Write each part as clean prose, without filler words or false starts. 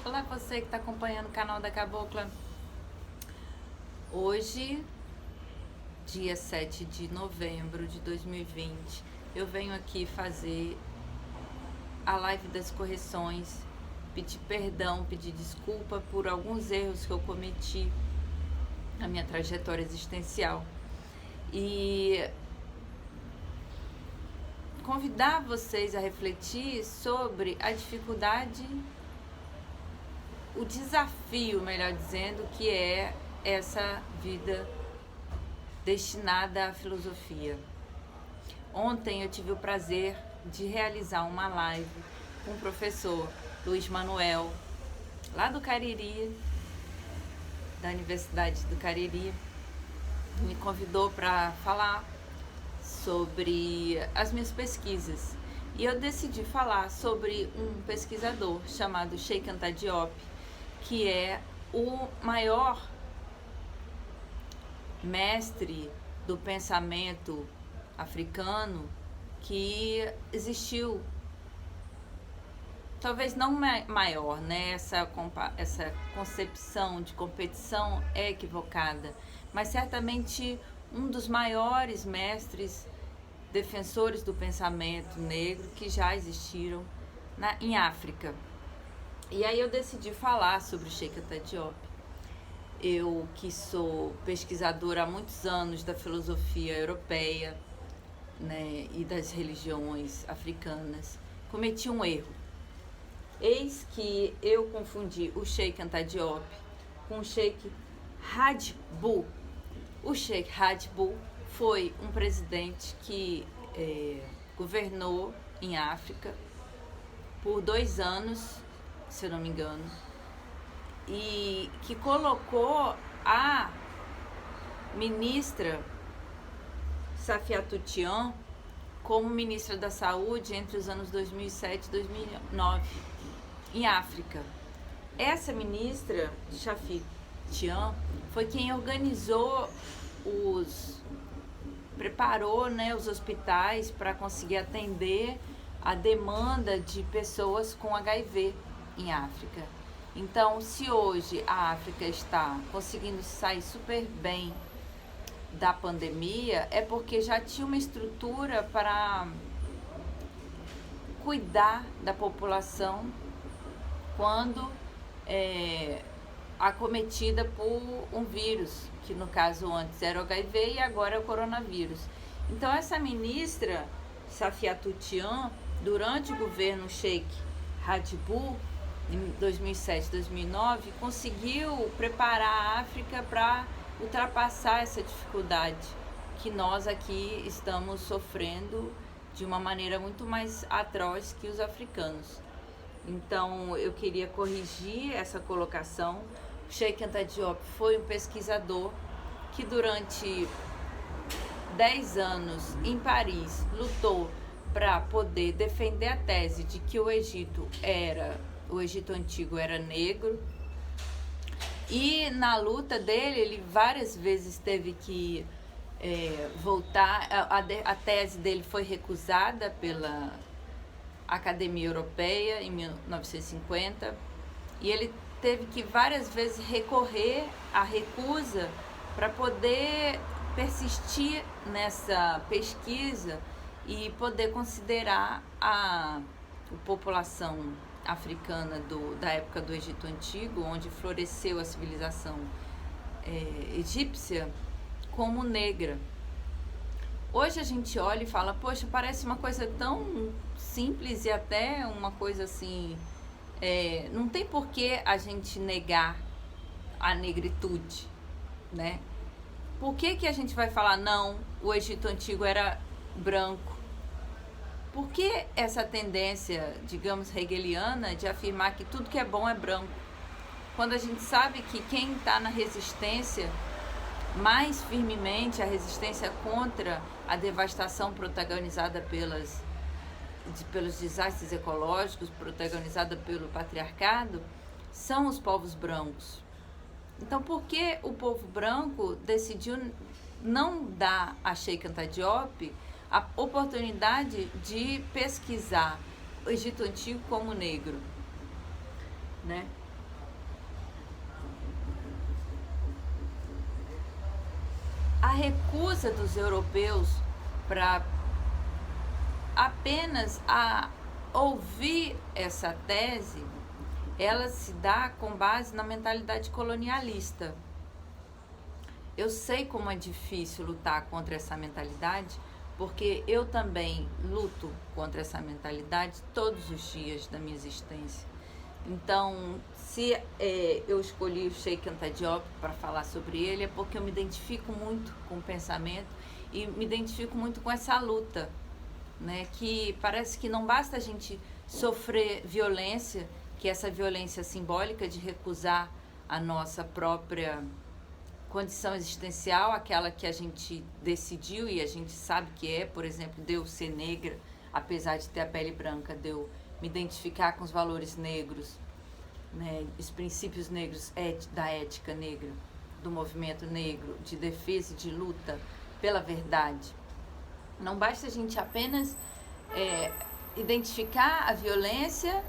Olá, você que está acompanhando o canal da Cabocla. Hoje, dia 7 de novembro de 2020, eu venho aqui fazer a live das correções, pedir perdão, pedir desculpa por alguns erros que eu cometi na minha trajetória existencial e convidar vocês a refletir sobre a dificuldade, o desafio, melhor dizendo, que é essa vida destinada à filosofia. Ontem eu tive o prazer de realizar uma live com o professor Luiz Manuel, lá do Cariri, da Universidade do Cariri. Me convidou para falar sobre as minhas pesquisas. E eu decidi falar sobre um pesquisador chamado Cheikh Anta Diop, que é o maior mestre do pensamento africano que existiu. Talvez não maior, né? Essa concepção de competição é equivocada, mas certamente um dos maiores mestres defensores do pensamento negro que já existiram em África. E aí eu decidi falar sobre o Cheikh Anta Diop. Eu, que sou pesquisadora há muitos anos da filosofia europeia, né, e das religiões africanas, cometi um erro. Eis que eu confundi o Cheikh Anta Diop com o Sheikh Hadji Bou. O Sheikh Hadji Bou foi um presidente que governou em África por 2 anos, se eu não me engano, e que colocou a ministra Safiatou Tian como ministra da Saúde entre os anos 2007 e 2009 em África. Essa ministra, Safiatou Tian, foi quem organizou preparou, né, os hospitais para conseguir atender a demanda de pessoas com HIV em África. Então, se hoje a África está conseguindo sair super bem da pandemia, é porque já tinha uma estrutura para cuidar da população quando acometida por um vírus, que no caso antes era o HIV e agora é o coronavírus. Então essa ministra, Safiatou Tian, durante o governo Sheikh Hadji Bou, em 2007, 2009, conseguiu preparar a África para ultrapassar essa dificuldade que nós aqui estamos sofrendo de uma maneira muito mais atroz que os africanos. Então eu queria corrigir essa colocação. O Cheikh Anta Diop foi um pesquisador que durante 10 anos em Paris lutou para poder defender a tese de que o Egito Antigo era negro, e na luta dele ele várias vezes teve que voltar. A tese dele foi recusada pela Academia Europeia em 1950 e ele teve que várias vezes recorrer à recusa para poder persistir nessa pesquisa e poder considerar a população africana da época do Egito Antigo, onde floresceu a civilização egípcia, como negra. Hoje a gente olha e fala, poxa, parece uma coisa tão simples e até uma coisa assim, não tem por que a gente negar a negritude, né? Por que a gente vai falar, não, o Egito Antigo era branco? Por que essa tendência, digamos, hegeliana de afirmar que tudo que é bom é branco? Quando a gente sabe que quem está na resistência mais firmemente, a resistência contra a devastação protagonizada pelos desastres ecológicos, protagonizada pelo patriarcado, são os povos brancos. Então, por que o povo branco decidiu não dar a Cheikh Anta Diop a oportunidade de pesquisar o Egito Antigo como negro, né? recusa dos europeus para apenas a ouvir essa tese, ela se dá com base na mentalidade colonialista. Eu sei como é difícil lutar contra essa mentalidade, porque eu também luto contra essa mentalidade todos os dias da minha existência. Então, se eu escolhi o Cheikh Anta Diop para falar sobre ele, é porque eu me identifico muito com o pensamento e me identifico muito com essa luta, né? Que parece que não basta a gente sofrer violência, que é essa violência simbólica de recusar a nossa própria condição existencial, aquela que a gente decidiu e a gente sabe que é, por exemplo, de eu ser negra, apesar de ter a pele branca, de eu me identificar com os valores negros, né, os princípios negros da ética negra, do movimento negro, de defesa e de luta pela verdade. Não basta a gente apenas identificar a violência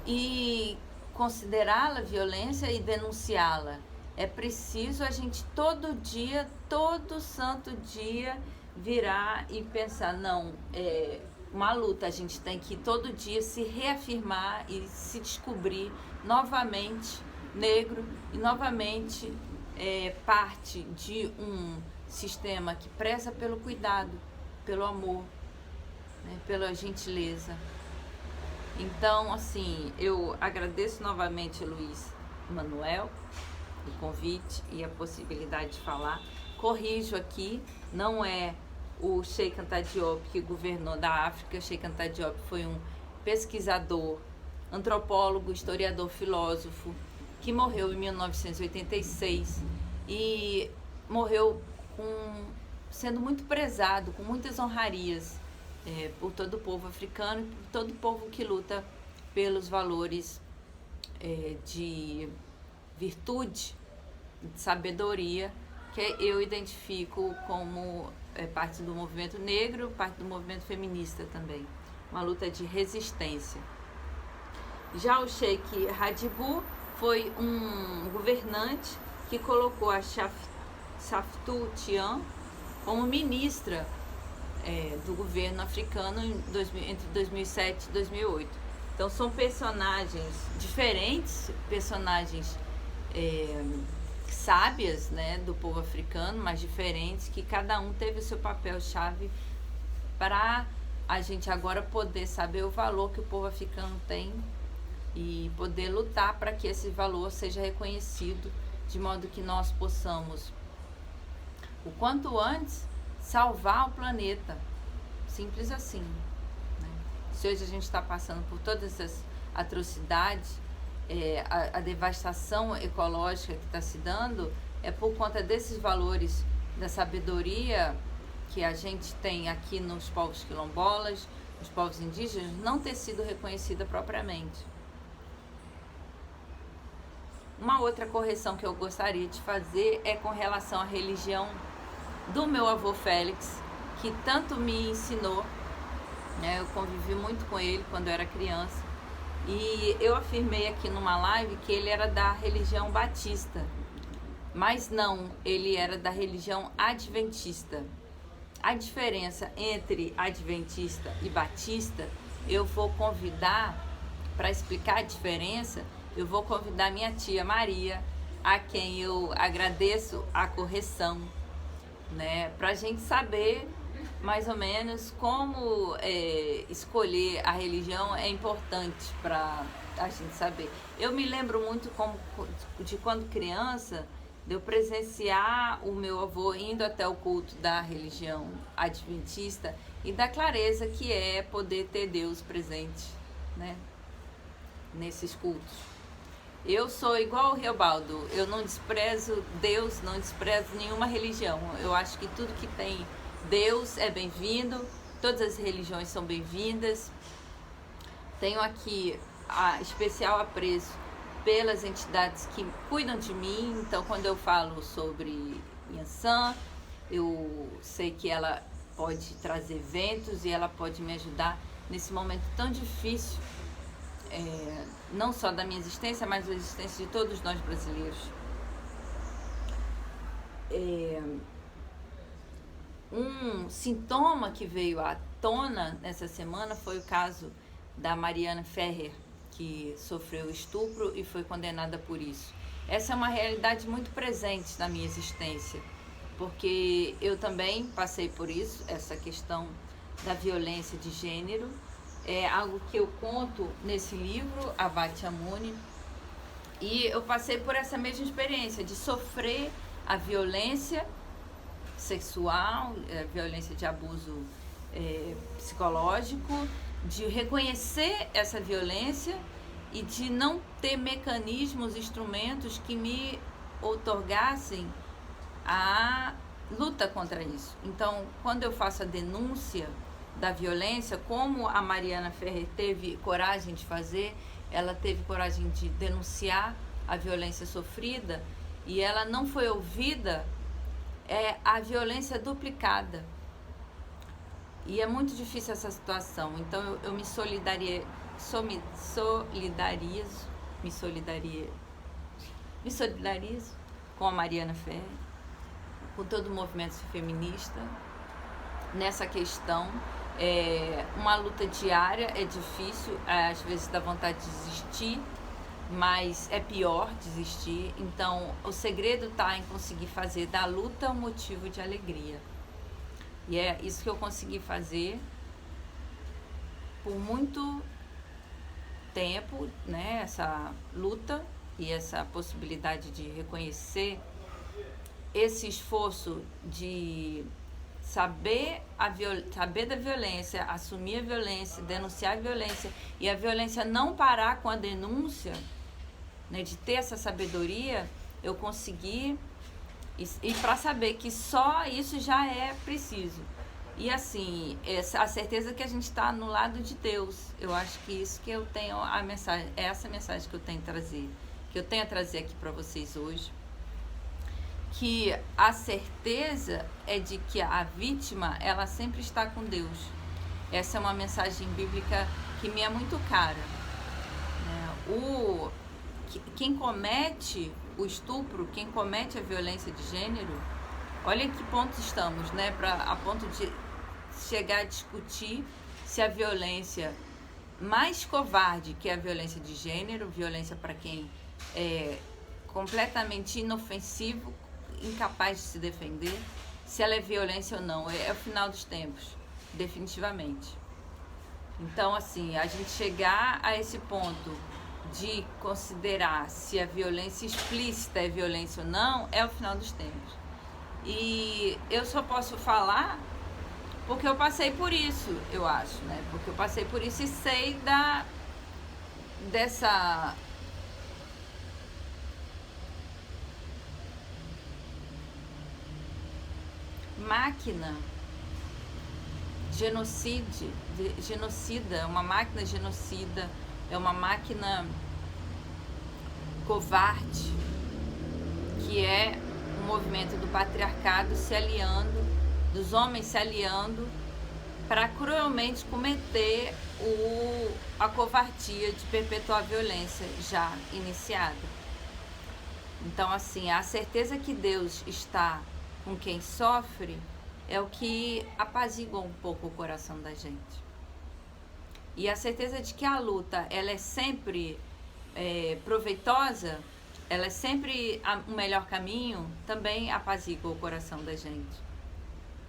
e considerá-la violência e denunciá-la. É preciso a gente todo dia, todo santo dia, virar e pensar, não, uma luta, a gente tem que todo dia se reafirmar e se descobrir novamente negro e novamente parte de um sistema que preza pelo cuidado, pelo amor, né, pela gentileza. Então, assim, eu agradeço novamente, Luiz Manuel, o convite e a possibilidade de falar. Corrijo aqui, não é o Cheikh Anta Diop que governou da África. Cheikh Anta Diop foi um pesquisador, antropólogo, historiador, filósofo, que morreu em 1986 e morreu sendo muito prezado, com muitas honrarias por todo o povo africano e por todo o povo que luta pelos valores de virtude, de sabedoria, que eu identifico como parte do movimento negro, parte do movimento feminista também, uma luta de resistência. Já o Cheikh Radibou foi um governante que colocou a Saftou Thiam como ministra do governo africano entre 2007 e 2008. Então são personagens diferentes, personagens sábias, né, do povo africano, mas diferentes, que cada um teve o seu papel-chave para a gente agora poder saber o valor que o povo africano tem e poder lutar para que esse valor seja reconhecido, de modo que nós possamos, o quanto antes, salvar o planeta. Simples assim, né? Se hoje a gente está passando por todas essas atrocidades, a devastação ecológica que está se dando é por conta desses valores da sabedoria que a gente tem aqui nos povos quilombolas, nos povos indígenas, não ter sido reconhecida propriamente. Uma outra correção que eu gostaria de fazer é com relação à religião do meu avô Félix, que tanto me ensinou, né? Eu convivi muito com ele quando eu era criança. E eu afirmei aqui numa live que ele era da religião batista, mas não, ele era da religião adventista. A diferença entre adventista e batista, eu vou convidar, para explicar a diferença, eu vou convidar minha tia Maria, a quem eu agradeço a correção, né, para a gente saber mais ou menos como escolher a religião é importante para a gente saber. Eu me lembro muito de quando criança, de eu presenciar o meu avô indo até o culto da religião adventista e da clareza que é poder ter Deus presente, né, nesses cultos. Eu sou igual o Riobaldo, eu não desprezo Deus, não desprezo nenhuma religião. Eu acho que tudo que tem Deus é bem-vindo, todas as religiões são bem-vindas. Tenho aqui especial apreço pelas entidades que cuidam de mim. Então, quando eu falo sobre Yansan, eu sei que ela pode trazer eventos e ela pode me ajudar nesse momento tão difícil, não só da minha existência, mas da existência de todos nós brasileiros. Um sintoma que veio à tona nessa semana foi o caso da Mariana Ferrer, que sofreu estupro e foi condenada por isso. Essa é uma realidade muito presente na minha existência, porque eu também passei por isso, essa questão da violência de gênero. É algo que eu conto nesse livro, Avati Amuni, e eu passei por essa mesma experiência de sofrer a violência sexual, violência de abuso psicológico, de reconhecer essa violência e de não ter mecanismos, instrumentos que me outorgassem a luta contra isso. Então, quando eu faço a denúncia da violência, como a Mariana Ferrer teve coragem de fazer, ela teve coragem de denunciar a violência sofrida e ela não foi ouvida, a violência duplicada. E é muito difícil essa situação. Então eu me solidarizo com a Mariana Ferrer, com todo o movimento feminista nessa questão. É uma luta diária, é difícil, às vezes dá vontade de desistir, mas é pior desistir. Então o segredo está em conseguir fazer da luta um motivo de alegria. E é isso que eu consegui fazer por muito tempo, né? Essa luta e essa possibilidade de reconhecer esse esforço de saber da violência, assumir a violência, denunciar a violência, e a violência não parar com a denúncia, né? De ter essa sabedoria, eu consegui. E para saber que só isso já é preciso. E assim, a certeza que a gente está no lado de Deus. Eu acho que isso que eu tenho a mensagem, é essa mensagem que eu tenho a trazer aqui para vocês hoje. Que a certeza é de que a vítima, ela sempre está com Deus. Essa é uma mensagem bíblica que me é muito cara, né? Quem comete o estupro, quem comete a violência de gênero, olha que ponto estamos, né? A ponto de chegar a discutir se a violência mais covarde, que é a violência de gênero, violência para quem é completamente inofensivo, incapaz de se defender, se ela é violência ou não. É o final dos tempos, definitivamente. Então, assim, a gente chegar a esse ponto de considerar se a violência explícita é violência ou não, é o final dos tempos. E eu só posso falar porque eu passei por isso, eu acho, né? Porque eu passei por isso e sei dessa máquina genocida, uma máquina genocida, é uma máquina covarde, que é o movimento do patriarcado se aliando, dos homens se aliando para cruelmente cometer a covardia de perpetuar a violência já iniciada. Então, assim, a certeza que Deus está com quem sofre é o que apazigua um pouco o coração da gente. E a certeza de que a luta, ela é sempre proveitosa, ela é sempre o melhor caminho, também apazigua o coração da gente,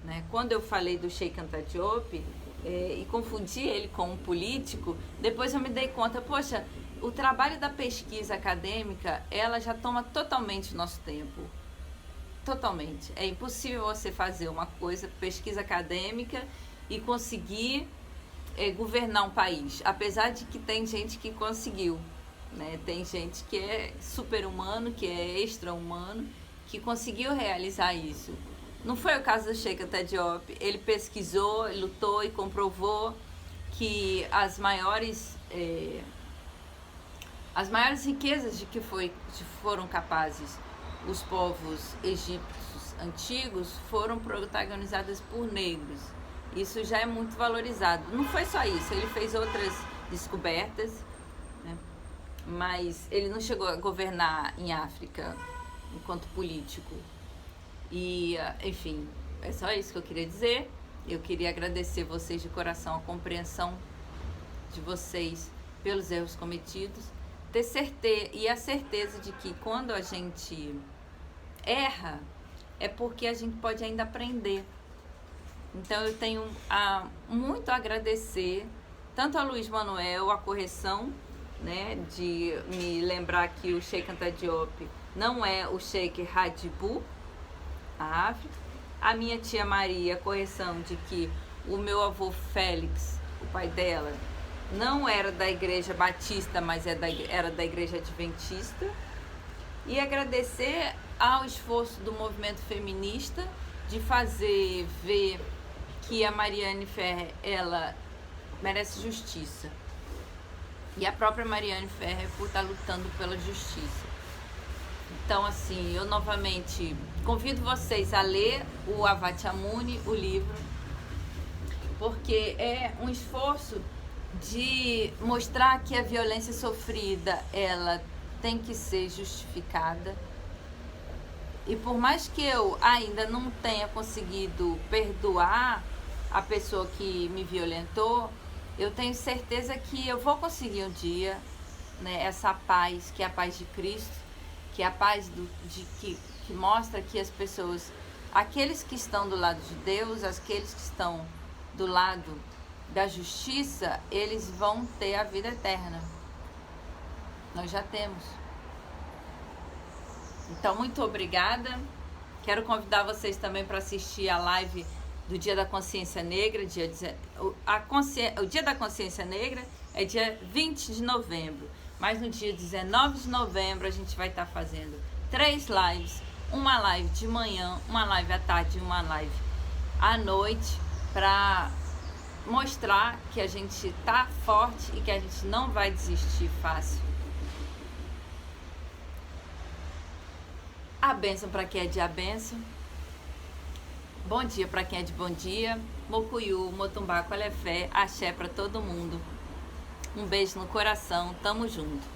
né? Quando eu falei do Sheikh Anta Diop e confundi ele com um político, depois eu me dei conta, poxa, o trabalho da pesquisa acadêmica, ela já toma totalmente o nosso tempo. Totalmente. É impossível você fazer uma coisa, pesquisa acadêmica, e conseguir governar um país. Apesar de que tem gente que conseguiu, né? Tem gente que é super-humano, que é extra-humano, que conseguiu realizar isso. Não foi o caso do Sheikh Anta Diop. Ele pesquisou, lutou e comprovou que as maiores riquezas de que foram capazes os povos egípcios antigos foram protagonizadas por negros. Isso já é muito valorizado. Não foi só isso, ele fez outras descobertas, né? Mas ele não chegou a governar em África enquanto político. E, enfim, é só isso que eu queria dizer. Eu queria agradecer vocês de coração, a compreensão de vocês pelos erros cometidos, ter certeza e a certeza de que quando a gente erra é porque a gente pode ainda aprender. Então eu tenho muito a agradecer tanto a Luiz Manuel, a correção, né, de me lembrar que o Sheikh Anta Diop não é o Sheikh Rajbu, a África. A minha tia Maria, a correção de que o meu avô Félix, o pai dela, não era da igreja batista, mas era da igreja adventista. E agradecer ao esforço do movimento feminista de fazer ver que a Mariane Ferrer, ela merece justiça. E a própria Mariane Ferrer por estar lutando pela justiça. Então, assim, eu novamente convido vocês a ler o Avat Amuni, o livro, porque é um esforço de mostrar que a violência sofrida, ela tem que ser justificada. E por mais que eu ainda não tenha conseguido perdoar a pessoa que me violentou, eu tenho certeza que eu vou conseguir um dia, né, essa paz, que é a paz de Cristo, que é a paz que mostra que as pessoas, aqueles que estão do lado de Deus, aqueles que estão do lado da justiça, eles vão ter a vida eterna. Nós já temos. Então, muito obrigada. Quero convidar vocês também para assistir a live do Dia da Consciência Negra. O Dia da Consciência Negra é dia 20 de novembro. Mas no dia 19 de novembro a gente vai estar fazendo 3 lives. Uma live de manhã, uma live à tarde e uma live à noite, para mostrar que a gente está forte e que a gente não vai desistir fácil. A bênção para quem é de a bênção. Bom dia para quem é de bom dia. Mocuyu, Motumbá, Colefé, axé para todo mundo. Um beijo no coração, tamo junto.